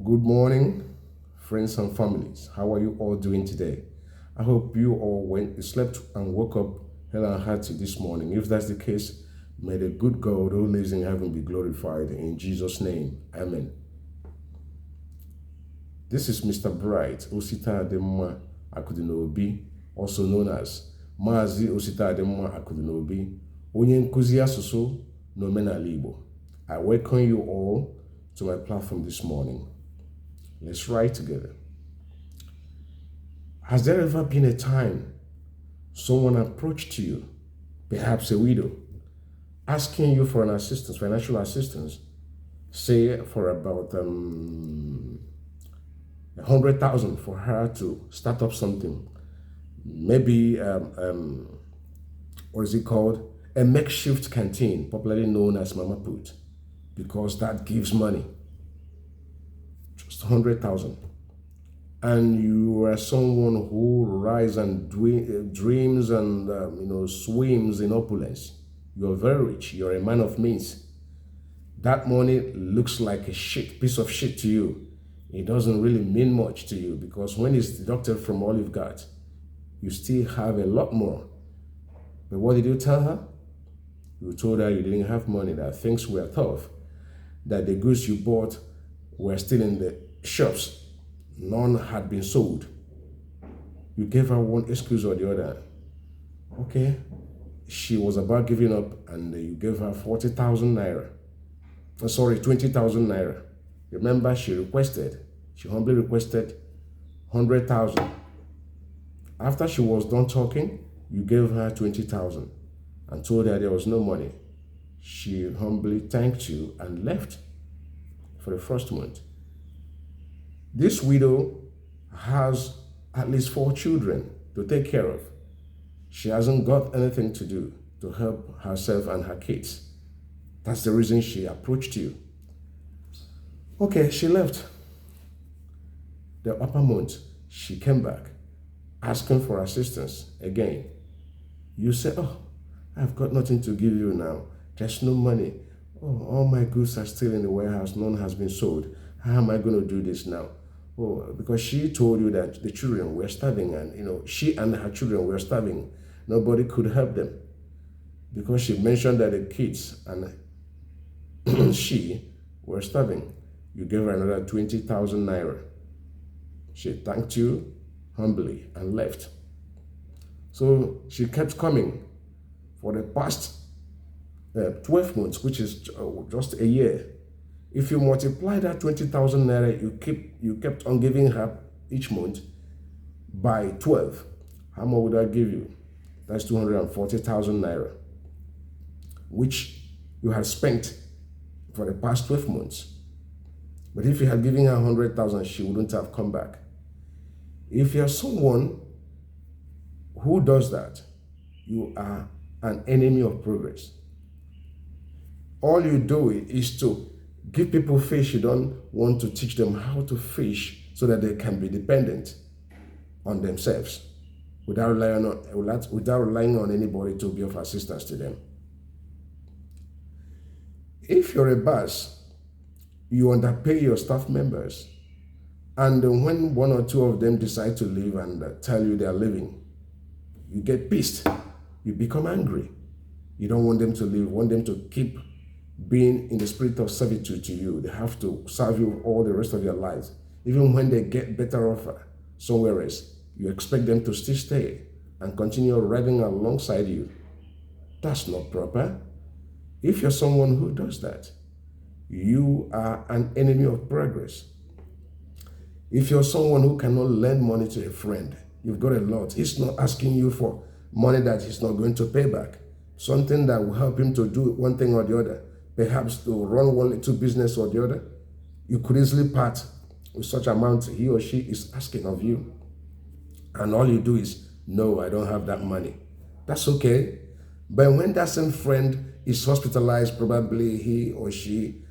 Good morning, friends and families. How are you all doing today? I hope you all slept and woke up hell and hearty this morning. If that's the case, may the good God who lives in heaven be glorified in Jesus' name. Amen. This is Mr. Bright Osita Ademma Akudinobi, also known as Mazi Osita Ademma Akudinobi, onye nkuzi asụsụ n'omenala Igbo. I welcome you all to my platform this morning. Let's write together. Has there ever been a time someone approached you, perhaps a widow, asking you for an assistance, financial assistance, say for about 100,000 for her to start up something, maybe what is it called? A makeshift canteen, popularly known as Mama Put, because that gives money. Just 100,000. And you are someone who rises and dreams and swims in opulence. You're very rich. You're a man of means. That money looks like a piece of shit to you. It doesn't really mean much to you because when it's deducted from all you've got, you still have a lot more. But what did you tell her? You told her you didn't have money, that things were tough, that the goods you bought were still in the shops. None had been sold. You gave her one excuse or the other. Okay, she was about giving up and you gave her 40,000 naira. 20,000 naira. Remember, she humbly requested 100,000. After she was done talking, you gave her 20,000 and told her there was no money. She humbly thanked you and left for the first month. This widow has at least 4 children to take care of. She hasn't got anything to do to help herself and her kids. That's the reason she approached you. Okay, she left. The upper month, she came back asking for assistance again. You said, oh, I've got nothing to give you now. There's no money. Oh, all my goods are still in the warehouse. None has been sold. How am I going to do this now? Oh, because she told you that the children were starving and, she and her children were starving. Nobody could help them. Because she mentioned that the kids and she were starving. You gave her another 20,000 naira. She thanked you humbly and left. So she kept coming for the past 12 months, which is just a year. If you multiply that 20,000 naira you kept on giving her each month by 12, how much would that give you? That's 240,000 naira, which you had spent for the past 12 months. But if you had given her 100,000, she wouldn't have come back. If you're someone who does that, you are an enemy of progress. All you do is to give people fish. You don't want to teach them how to fish so that they can be dependent on themselves without relying on anybody to be of assistance to them. If you're a boss, you underpay your staff members, and when one or two of them decide to leave and tell you they're leaving, you get pissed. You become angry. You don't want them to leave. You want them to keep being in the spirit of servitude to you. They have to serve you all the rest of their lives. Even when they get better off somewhere else, you expect them to still stay and continue riding alongside you. That's not proper. If you're someone who does that, you are an enemy of progress. If you're someone who cannot lend money to a friend, you've got a lot. He's not asking you for money that he's not going to pay back. Something that will help him to do one thing or the other. Perhaps to run one little business or the other. You could easily part with such amount he or she is asking of you. And all you do is, no, I don't have that money. That's okay. But when that same friend is hospitalized, probably he or she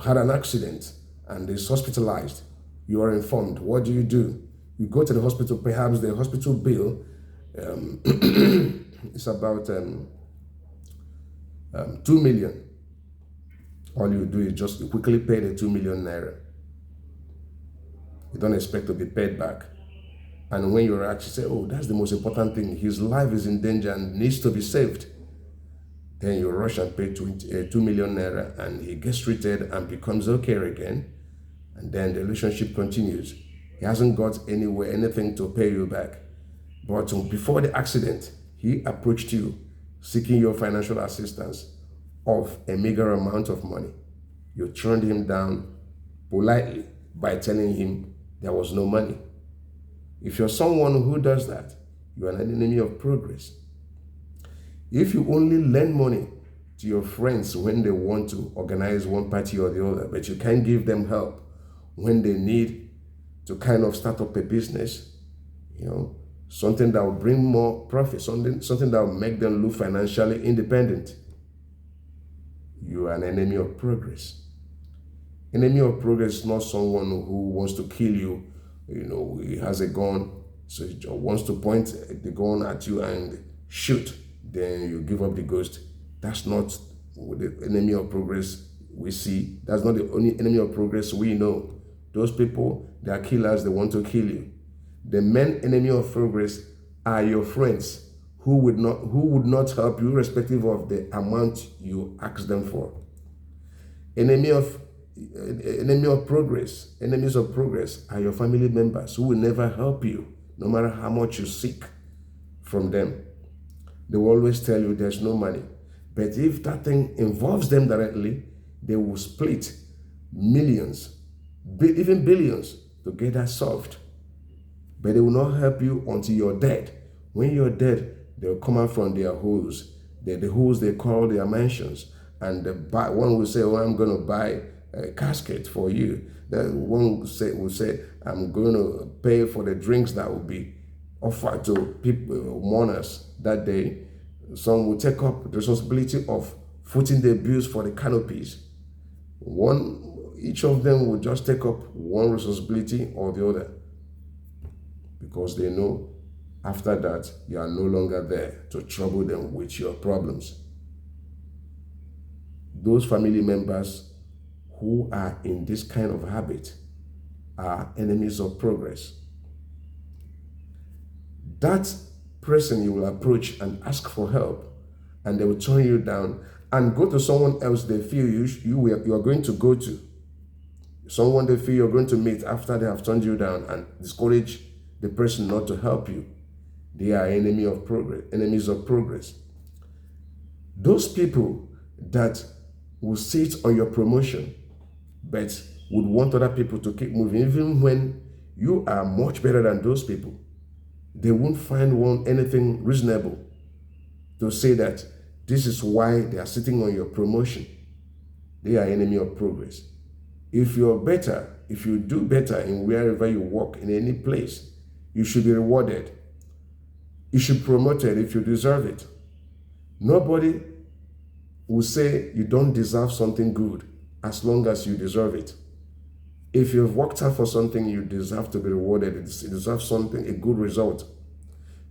had an accident and is hospitalized, you are informed. What do? You go to the hospital. Perhaps the hospital bill is about 2 million. All you do is just quickly pay the 2 million naira. You don't expect to be paid back. And when you're actually say, oh, that's the most important thing, his life is in danger and needs to be saved, then you rush and pay 2 million naira, and he gets treated and becomes okay again. And then the relationship continues. He hasn't got anywhere, anything to pay you back. But before the accident, he approached you seeking your financial assistance of a meager amount of money. You turned him down politely by telling him there was no money. If you're someone who does that, you are an enemy of progress. If you only lend money to your friends when they want to organize one party or the other, but you can't give them help when they need to kind of start up a business, something that will bring more profit, something that will make them look financially independent, you are an enemy of progress. Enemy of progress is not someone who wants to kill you. He has a gun, so he wants to point the gun at you and shoot. Then you give up the ghost. That's not the enemy of progress we see. That's not the only enemy of progress we know. Those people, they are killers, they want to kill you. The main enemy of progress are your friends who would not help you irrespective of the amount you ask them for. Enemies of progress are your family members who will never help you, no matter how much you seek from them. They will always tell you there's no money. But if that thing involves them directly, they will split millions, even billions, to get that solved. But they will not help you until you're dead. When you're dead, they'll come out from their holes. The holes they call their mansions. And one will say, oh, I'm going to buy a casket for you. Then one will say, I'm going to pay for the drinks that will be offered to people, mourners that day. Some will take up the responsibility of footing the bills for the canopies. Each of them will just take up one responsibility or the other, because they know after that you are no longer there to trouble them with your problems. Those family members who are in this kind of habit are enemies of progress. That person you will approach and ask for help, and they will turn you down and go to someone else they feel you are going to go to. Someone they feel you're going to meet after they have turned you down and discourage the person not to help you. They are enemies of progress. Those people that will sit on your promotion but would want other people to keep moving, even when you are much better than those people, they won't find anything reasonable to say that this is why they are sitting on your promotion. They are enemy of progress. If you're better, if you do better in wherever you work, in any place, you should be rewarded. You should be promoted if you deserve it. Nobody will say you don't deserve something good as long as you deserve it. If you've worked hard for something, you deserve to be rewarded. You deserve something, a good result.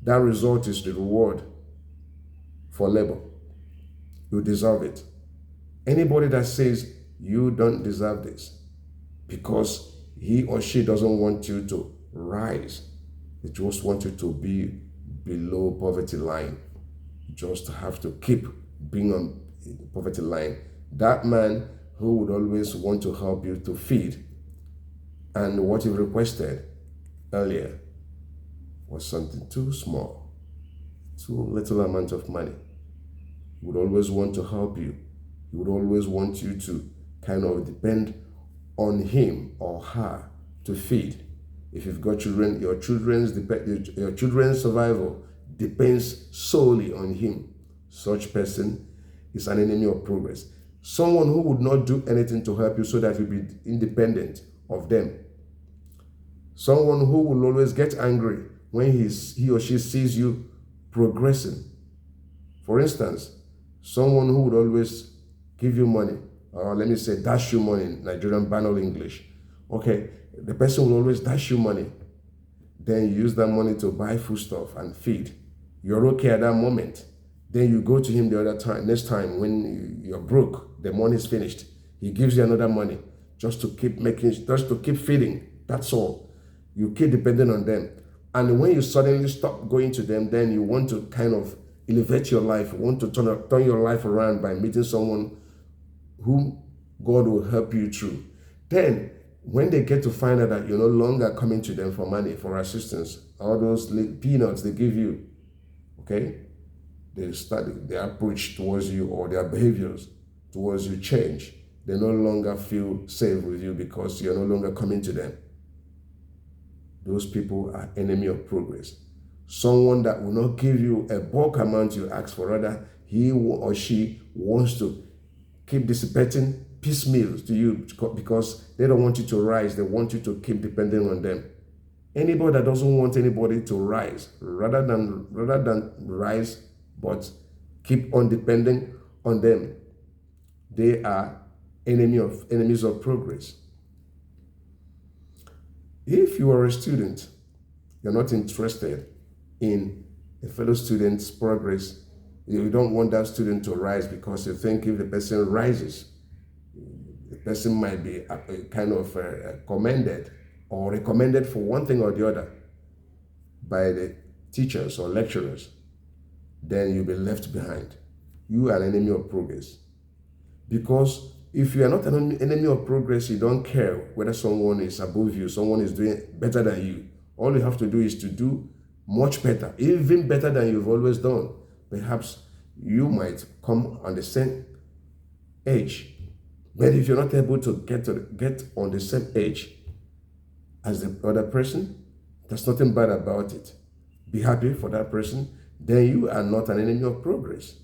That result is the reward for labor. You deserve it. Anybody that says you don't deserve this because he or she doesn't want you to rise, they just want you to be below poverty line. You just have to keep being on poverty line. That man who would always want to help you to feed, and what you requested earlier was something too small, too little amount of money. He would always want to help you. He would always want you to kind of depend on him or her to feed. If you've got children, your children's survival depends solely on him. Such person is an enemy of progress. Someone who would not do anything to help you so that you'll be independent of them. Someone who will always get angry when he or she sees you progressing. For instance, someone who would always give you money, or let me say dash you money in Nigerian banal English. Okay, the person will always dash you money. Then you use that money to buy foodstuff and feed. You're okay at that moment. Then you go to him the other time, next time when you're broke, the money is finished. He gives you another money just to keep feeding. That's all. You keep depending on them. And when you suddenly stop going to them, then you want to kind of elevate your life. You want to turn your life around by meeting someone whom God will help you through. Then, when they get to find out that you're no longer coming to them for money, for assistance, all those peanuts they give you, okay, their approach towards you or their behaviors towards you change. They no longer feel safe with you because you're no longer coming to them. Those people are enemy of progress. Someone that will not give you a bulk amount you ask for, rather he or she wants to keep dissipating piecemeal to you because they don't want you to rise. They want you to keep depending on them. Anybody that doesn't want anybody to rise, rather than rise, but keep on depending on them, they are enemies of progress. If you are a student, you're not interested in a fellow student's progress, you don't want that student to rise because you think if the person rises, the person might be kind of commended or recommended for one thing or the other by the teachers or lecturers, then you'll be left behind. You are an enemy of progress. Because if you are not an enemy of progress, you don't care whether someone is above you, someone is doing better than you. All you have to do is to do much better, even better than you've always done. Perhaps you might come on the same age, but if you're not able to get on the same age as the other person, there's nothing bad about it. Be happy for that person. Then you are not an enemy of progress.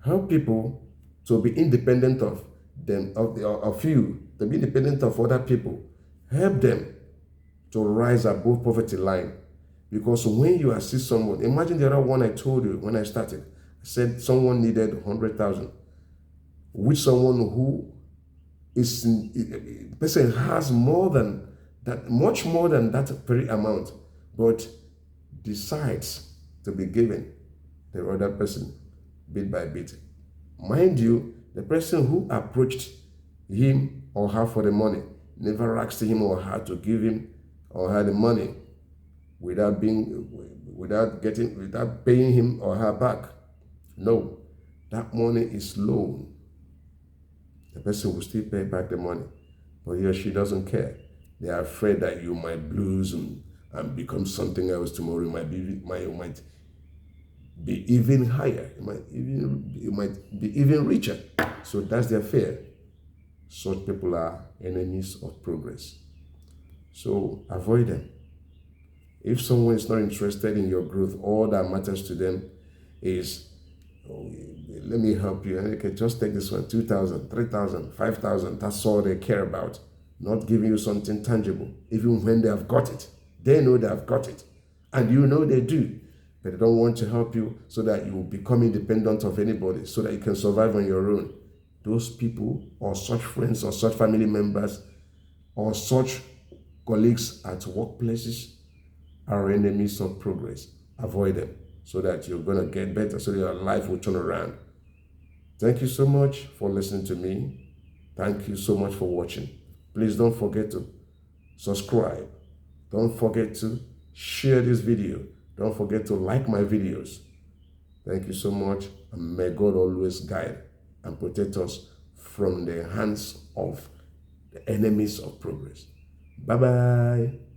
Help people to be independent of them, of you, to be independent of other people. Help them to rise above poverty line. Because when you assist someone, imagine the other one I told you when I started. I said someone needed 100,000, which someone who is, the person has more than that, much more than that very amount, but decides to be given the other person bit by bit. Mind you, the person who approached him or her for the money never asked him or her to give him or her the money without paying him or her back. No, that money is loan. The person will still pay back the money, but he or she doesn't care. They are afraid that you might lose and become something else tomorrow. You might be even higher. You might be even richer. So that's their fear. Such people are enemies of progress. So avoid them. If someone is not interested in your growth, all that matters to them is, oh, let me help you. Okay, just take this one, 2,000, 3,000, 5,000. That's all they care about. Not giving you something tangible. Even when they have got it, they know they have got it. And you know they do. But they don't want to help you so that you will become independent of anybody, so that you can survive on your own. Those people or such friends or such family members or such colleagues at workplaces are enemies of progress. Avoid them so that you're going to get better, so your life will turn around. Thank you so much for listening to me. Thank you so much for watching. Please don't forget to subscribe. Don't forget to share this video. Don't forget to like my videos. Thank you so much, and may God always guide and protect us from the hands of the enemies of progress. Bye-bye.